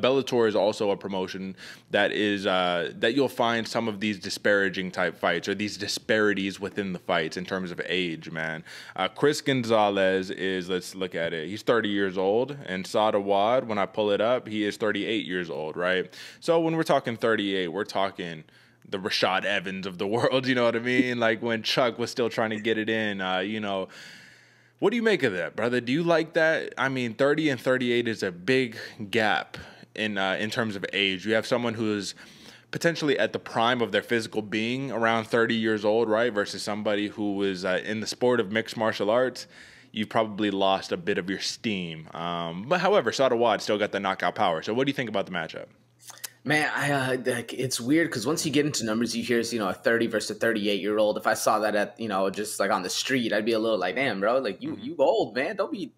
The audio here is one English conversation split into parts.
Bellator is also a promotion that is that you'll find some of these disparaging type fights or these disparities within the fights in terms of age, man. Chris Gonzalez is, let's look at it, he's 30 years old, and Sada Wad, when I pull it up, he is 38 years old, right? So when we're talking 38, we're talking the Rashad Evans of the world, you know what I mean? Like when Chuck was still trying to get it in, you know. What do you make of that, brother? Do you like that? I mean, 30 and 38 is a big gap in terms of age. You have someone who is potentially at the prime of their physical being around 30 years old, right? Versus somebody who is in the sport of mixed martial arts. You've probably lost a bit of your steam. But however, Sada Wad still got the knockout power. So what do you think about the matchup? Man, it's weird because once you get into numbers, you hear, a 30 versus a 38-year-old. If I saw that at, just like on the street, I'd be a little like, damn, bro, like you old, man. Don't be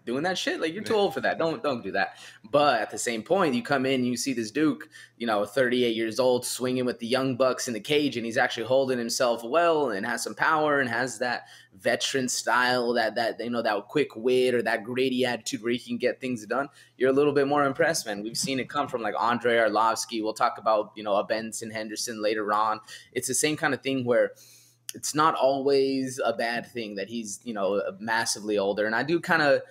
doing that shit. Like, you're too old for that. Don't do that. But at the same point, you come in and you see this Duke, 38 years old, swinging with the young bucks in the cage, and he's actually holding himself well and has some power and has that veteran style, that quick wit or that gritty attitude where he can get things done. You're a little bit more impressed, man. We've seen it come from like Andre Arlovsky. We'll talk about, a Benson Henderson later on. It's the same kind of thing where it's not always a bad thing that he's, massively older. And I do kind of,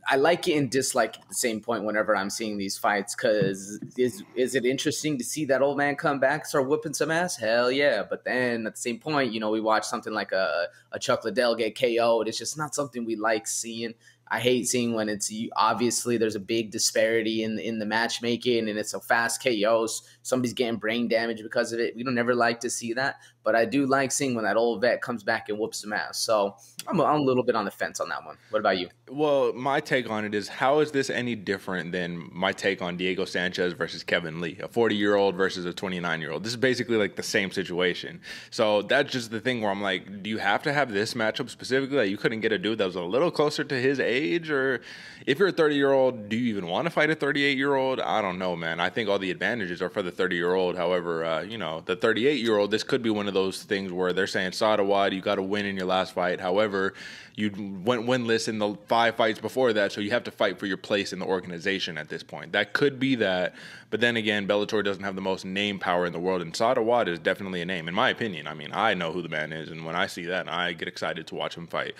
I like it and dislike at the same point whenever I'm seeing these fights, because is it interesting to see that old man come back, start whooping some ass? Hell yeah. But then at the same point, we watch something like a Chuck Liddell get KO'd. It's just not something we like seeing. I hate seeing when it's obviously there's a big disparity in the matchmaking and it's a fast KOs. Somebody's getting brain damage because of it. We don't ever like to see that. But I do like seeing when that old vet comes back and whoops some ass. So I'm a little bit on the fence on that one. What about you? Well, my take on it is, how is this any different than my take on Diego Sanchez versus Kevin Lee, a 40-year-old versus a 29-year-old? This is basically like the same situation. So that's just the thing where I'm like, do you have to have this matchup specifically? Like, you couldn't get a dude that was a little closer to his age? Or if you're a 30-year-old, do you even want to fight a 38-year-old? I don't know, man. I think all the advantages are for the 30-year-old. However, the 38-year-old, this could be one of those things where they're saying, Sada Wad, you got to win in your last fight. However, you went winless in the 5 fights before that, so you have to fight for your place in the organization at this point. That could be that. But then again, Bellator doesn't have the most name power in the world, and Sada Wad is definitely a name, in my opinion. I mean, I know who the man is, and when I see that, I get excited to watch him fight.